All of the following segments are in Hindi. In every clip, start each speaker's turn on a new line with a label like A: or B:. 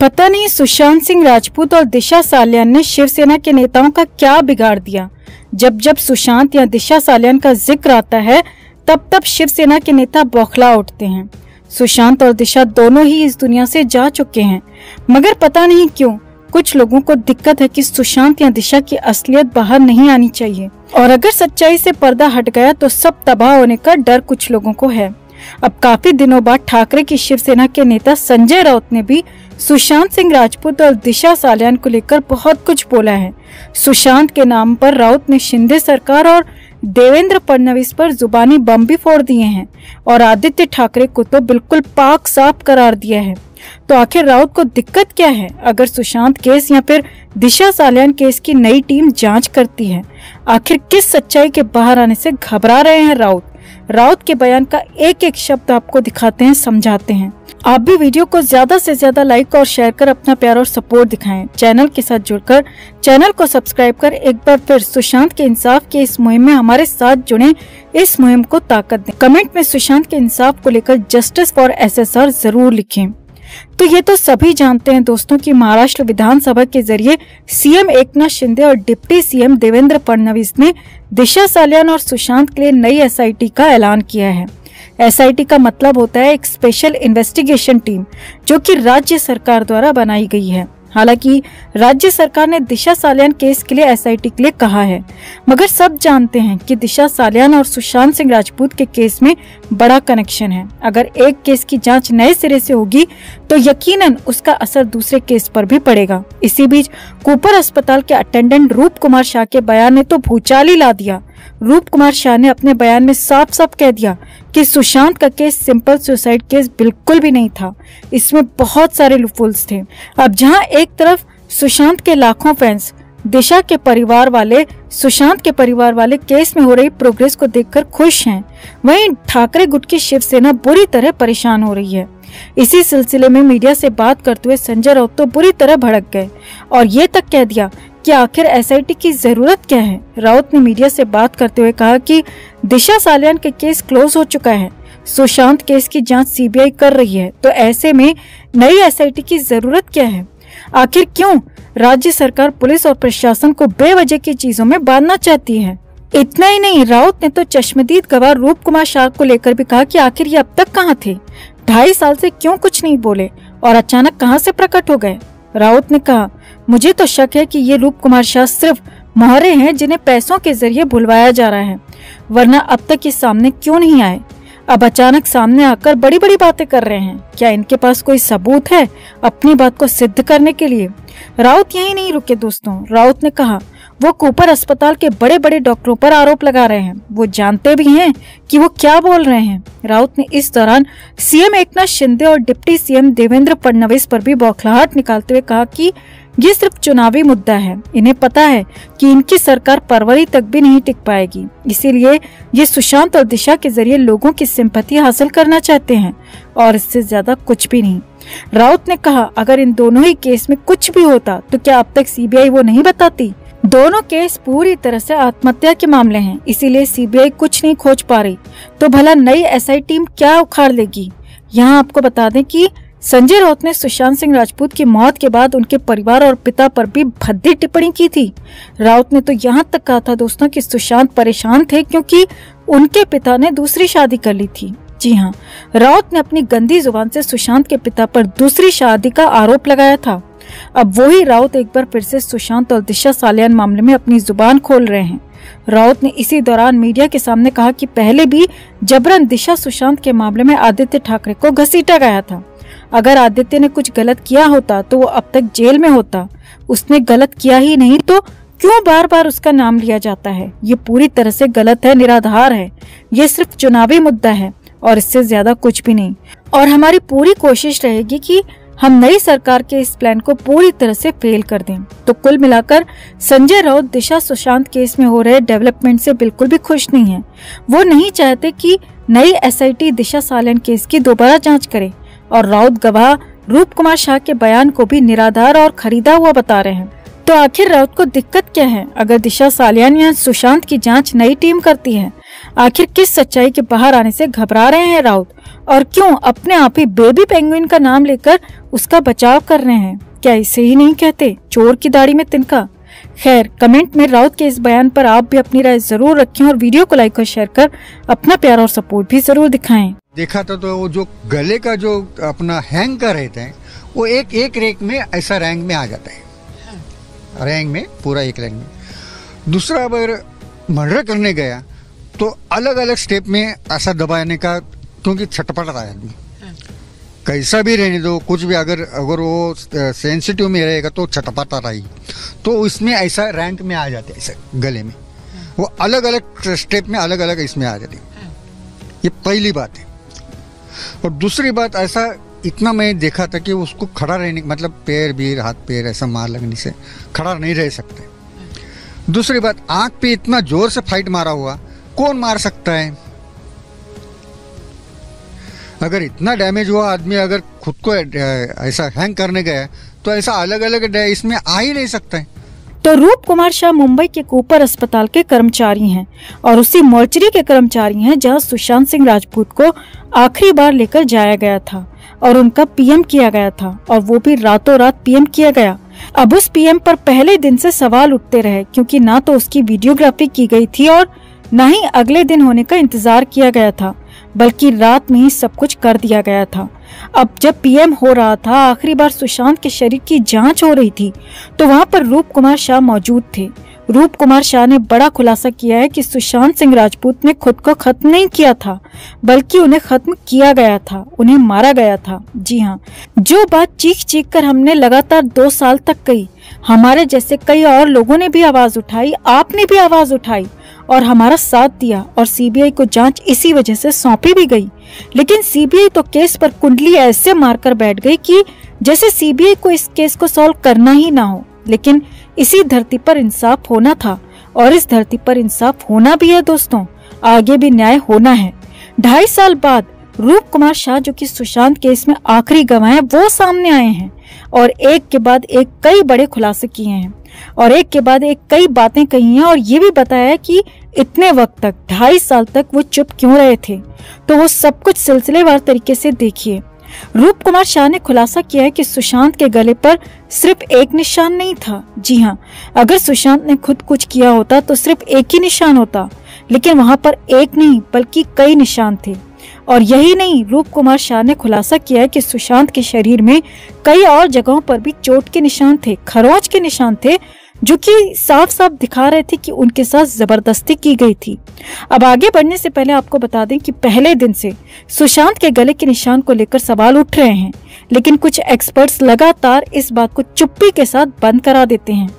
A: पता नहीं सुशांत सिंह राजपूत और दिशा सालियान ने शिवसेना के नेताओं का क्या बिगाड़ दिया। जब जब सुशांत या दिशा सालियान का जिक्र आता है तब तब शिवसेना के नेता बौखला उठते हैं। सुशांत और दिशा दोनों ही इस दुनिया से जा चुके हैं, मगर पता नहीं क्यों कुछ लोगों को दिक्कत है कि सुशांत या दिशा की असलियत बाहर नहीं आनी चाहिए, और अगर सच्चाई से पर्दा हट गया तो सब तबाह होने का डर कुछ लोगों को है। अब काफी दिनों बाद ठाकरे की शिवसेना के नेता संजय राउत ने भी सुशांत सिंह राजपूत और दिशा सालियान को लेकर बहुत कुछ बोला है। सुशांत के नाम पर राउत ने शिंदे सरकार और देवेंद्र फडणवीस पर जुबानी बम भी फोड़ दिए हैं और आदित्य ठाकरे को तो बिल्कुल पाक साफ करार दिया है। तो आखिर राउत को दिक्कत क्या है अगर सुशांत केस या फिर दिशा सालियान केस की नई टीम जांच करती है? आखिर किस सच्चाई के बाहर आने से घबरा रहे हैं राउत के बयान का एक एक शब्द आपको दिखाते हैं, समझाते हैं। आप भी वीडियो को ज्यादा से ज्यादा लाइक और शेयर कर अपना प्यार और सपोर्ट दिखाएं। चैनल के साथ जुड़कर चैनल को सब्सक्राइब कर एक बार फिर सुशांत के इंसाफ की इस मुहिम में हमारे साथ जुड़े, इस मुहिम को ताकत दें। कमेंट में सुशांत के इंसाफ को लेकर जस्टिस फॉर SSR जरूर लिखें। तो ये तो सभी जानते हैं दोस्तों कि महाराष्ट्र विधानसभा के जरिए सीएम एकनाथ शिंदे और डिप्टी सीएम देवेंद्र फडणवीस ने दिशा सालियान और सुशांत के लिए नई SIT का ऐलान किया है। SIT का मतलब होता है एक स्पेशल इन्वेस्टिगेशन टीम, जो कि राज्य सरकार द्वारा बनाई गई है। हालांकि राज्य सरकार ने दिशा सालियान केस के लिए SIT के लिए कहा है, मगर सब जानते हैं कि दिशा सालियान और सुशांत सिंह राजपूत के केस में बड़ा कनेक्शन है। अगर एक केस की जांच नए सिरे से होगी तो यकीनन उसका असर दूसरे केस पर भी पड़ेगा। इसी बीच कूपर अस्पताल के अटेंडेंट रूप कुमार शाह के बयान ने तो भूचाल ही ला दिया। रूप कुमार शाह ने अपने बयान में साफ साफ कह दिया कि सुशांत का केस सिंपल सुसाइड केस बिल्कुल भी नहीं था, इसमें बहुत सारे लूपहोल्स थे। अब जहां एक तरफ सुशांत के लाखों फैंस दिशा के परिवार वाले सुशांत के परिवार वाले केस में हो रही प्रोग्रेस को देखकर खुश हैं, वहीं ठाकरे गुट की शिवसेना बुरी तरह परेशान हो रही है। इसी सिलसिले में मीडिया से बात करते हुए संजय राउत तो बुरी तरह भड़क गए और ये तक कह दिया कि आखिर SIT की जरूरत क्या है। राउत ने मीडिया से बात करते हुए कहा कि दिशा सालियान के केस क्लोज हो चुका है, सुशांत केस की जांच CBI कर रही है, तो ऐसे में नई SIT की जरूरत क्या है? आखिर क्यों राज्य सरकार पुलिस और प्रशासन को बेवजह की चीजों में बांधना चाहती है? इतना ही नहीं, राउत ने तो चश्मदीद गवाह रूप कुमार शाह को लेकर भी कहा कि आखिर ये अब तक कहाँ थे, 2.5 साल से क्यों कुछ नहीं बोले और अचानक कहाँ से प्रकट हो गए? राउत ने कहा, मुझे तो शक है कि ये रूप कुमार शाह सिर्फ मोहरे हैं जिन्हें पैसों के जरिए भुलवाया जा रहा है, वरना अब तक ये सामने क्यों नहीं आए? अब अचानक सामने आकर बड़ी बड़ी बातें कर रहे हैं। क्या इनके पास कोई सबूत है अपनी बात को सिद्ध करने के लिए? राउत यहीं नहीं रुके दोस्तों। राउत ने कहा वो कूपर अस्पताल के बड़े बड़े डॉक्टरों पर आरोप लगा रहे हैं, वो जानते भी हैं कि वो क्या बोल रहे हैं। राउत ने इस दौरान सीएम एकनाथ शिंदे और डिप्टी सीएम देवेंद्र फडणवीस पर भी बौखलाहट निकालते हुए कहा कि ये सिर्फ चुनावी मुद्दा है, इन्हें पता है कि इनकी सरकार फरवरी तक भी नहीं टिक पाएगी, इसीलिए ये सुशांत और दिशा के जरिए लोगों की सिंपैथी हासिल करना चाहते हैं और इससे ज्यादा कुछ भी नहीं। राउत ने कहा, अगर इन दोनों ही केस में कुछ भी होता तो क्या अब तक CBI वो नहीं बताती? दोनों केस पूरी तरह से आत्महत्या के मामले हैं, इसीलिए CBI कुछ नहीं खोज पा रही, तो भला नई SI टीम क्या उखाड़ लेगी? यहाँ आपको बता दें कि संजय राउत ने सुशांत सिंह राजपूत की मौत के बाद उनके परिवार और पिता पर भी भद्दी टिप्पणी की थी। राउत ने तो यहाँ तक कहा था दोस्तों कि सुशांत परेशान थे क्योंकि उनके पिता ने दूसरी शादी कर ली थी। जी हाँ, राउत ने अपनी गंदी जुबान से सुशांत के पिता पर दूसरी शादी का आरोप लगाया था। अब वही राउत एक बार फिर से सुशांत और दिशा सालियान मामले में अपनी जुबान खोल रहे हैं। राउत ने इसी दौरान मीडिया के सामने कहा कि पहले भी जबरन दिशा सुशांत के मामले में आदित्य ठाकरे को घसीटा गया था। अगर आदित्य ने कुछ गलत किया होता तो वो अब तक जेल में होता, उसने गलत किया ही नहीं तो क्यों बार बार उसका नाम लिया जाता है? ये पूरी तरह से गलत है, निराधार है, ये सिर्फ चुनावी मुद्दा है और इससे ज्यादा कुछ भी नहीं। और हमारी पूरी कोशिश रहेगी कि हम नई सरकार के इस प्लान को पूरी तरह से फेल कर दें। तो कुल मिलाकर संजय राउत दिशा सुशांत केस में हो रहे डेवलपमेंट से बिल्कुल भी खुश नहीं है। वो नहीं चाहते कि नई SIT दिशा सालियान केस की दोबारा जांच करे और राउत गवाह रूप कुमार शाह के बयान को भी निराधार और खरीदा हुआ बता रहे हैं। तो आखिर राउत को दिक्कत क्या है अगर दिशा सालियान या सुशांत की जांच नई टीम करती है? आखिर किस सच्चाई के बाहर आने से घबरा रहे हैं राउत, और क्यों अपने आप ही बेबी पेंगुइन का नाम लेकर उसका बचाव कर रहे हैं? क्या इसे ही नहीं कहते चोर की दाढ़ी में तिनका? खैर, कमेंट में राउत के इस बयान पर आप भी अपनी राय जरूर रखें और वीडियो को लाइक और शेयर कर अपना प्यार और सपोर्ट भी जरूर दिखाएं।
B: देखा था तो वो जो गले का जो अपना हैंग कर रहते हैं वो एक रैंक में ऐसा रैंक में आ जाता है, रैंक में पूरा एक रैंक में। दूसरा, अगर मर्डर करने गया तो अलग अलग स्टेप में ऐसा दबाने का, क्योंकि छटपट रहा है आदमी, कैसा भी रहने दो, कुछ भी अगर वो सेंसिटिव में रहेगा तो छटपटा रही, तो इसमें ऐसा रैंक में आ जाते हैं, ऐसे गले में वो अलग अलग स्टेप में अलग अलग इसमें आ जाते हैं। ये पहली बात है। और दूसरी बात, ऐसा इतना मैं देखा था कि उसको खड़ा रहने, मतलब पैर भी, हाथ पैर ऐसा मार लगने से खड़ा नहीं रह सकते। दूसरी बात, आंख पे इतना जोर से फाइट मारा हुआ, कौन मार सकता है? अगर इतना डैमेज हुआ आदमी, अगर खुद को ऐसा हैंग करने गया तो ऐसा अलग अलग इसमें आ ही नहीं सकता है।
A: तो रूप कुमार शाह मुंबई के कूपर अस्पताल के कर्मचारी हैं और उसी मोर्चरी के कर्मचारी हैं जहां सुशांत सिंह राजपूत को आखिरी बार लेकर जाया गया था और उनका पीएम किया गया था, और वो भी रातों रात पीएम किया गया। अब उस पीएम पर पहले दिन से सवाल उठते रहे, क्योंकि ना तो उसकी वीडियोग्राफी की गई थी और न ही अगले दिन होने का इंतजार किया गया था, बल्कि रात में ही सब कुछ कर दिया गया था। अब जब पीएम हो रहा था, आखिरी बार सुशांत के शरीर की जांच हो रही थी, तो वहां पर रूप कुमार शाह मौजूद थे। रूप कुमार शाह ने बड़ा खुलासा किया है कि सुशांत सिंह राजपूत ने खुद को खत्म नहीं किया था, बल्कि उन्हें खत्म किया गया था, उन्हें मारा गया था। जी हाँ, जो बात चीख चीख कर हमने लगातार 2 साल तक कही, हमारे जैसे कई और लोगों ने भी आवाज उठाई, आपने भी आवाज उठाई और हमारा साथ दिया, और सीबीआई को जांच इसी वजह से सौंपी भी गई। लेकिन सीबीआई तो केस पर कुंडली ऐसे मारकर बैठ गई कि जैसे सीबीआई को इस केस को सॉल्व करना ही ना हो। लेकिन इसी धरती पर इंसाफ होना था, और इस धरती पर इंसाफ होना भी है दोस्तों, आगे भी न्याय होना है। 2.5 साल बाद रूप कुमार शाह, जो कि सुशांत केस में आखिरी गवाह हैं, वो सामने आए हैं और एक के बाद एक कई बड़े खुलासे किए हैं और एक के बाद एक कई बातें कही हैं, और ये भी बताया है कि इतने वक्त तक 2.5 साल तक वो चुप क्यों रहे थे। तो वो सब कुछ सिलसिलेवार तरीके से देखिए। रूप कुमार शाह ने खुलासा किया है कि सुशांत के गले पर सिर्फ एक निशान नहीं था। जी हाँ, अगर सुशांत ने खुद कुछ किया होता तो सिर्फ एक ही निशान होता, लेकिन वहाँ पर एक नहीं बल्कि कई निशान थे। और यही नहीं, रूप कुमार शाह ने खुलासा किया है कि सुशांत के शरीर में कई और जगहों पर भी चोट के निशान थे, खरोंच के निशान थे, जो कि साफ साफ दिखा रहे थे कि उनके साथ जबरदस्ती की गई थी। अब आगे बढ़ने से पहले आपको बता दें कि पहले दिन से सुशांत के गले के निशान को लेकर सवाल उठ रहे हैं, लेकिन कुछ एक्सपर्ट्स लगातार इस बात को चुप्पी के साथ बंद करा देते हैं।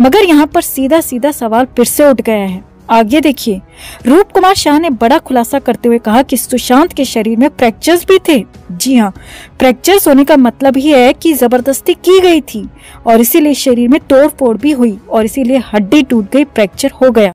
A: मगर यहाँ पर सीधा सीधा सवाल फिर से उठ गया है। आगे देखिए, रूप कुमार शाह ने बड़ा खुलासा करते हुए कहा कि सुशांत के शरीर में फ्रैक्चर्स भी थे। जी हाँ, फ्रैक्चर्स होने का मतलब ही है कि जबरदस्ती की गई थी और इसीलिए शरीर में तोड़ फोड़ भी हुई और इसीलिए हड्डी टूट गई, फ्रैक्चर हो गया।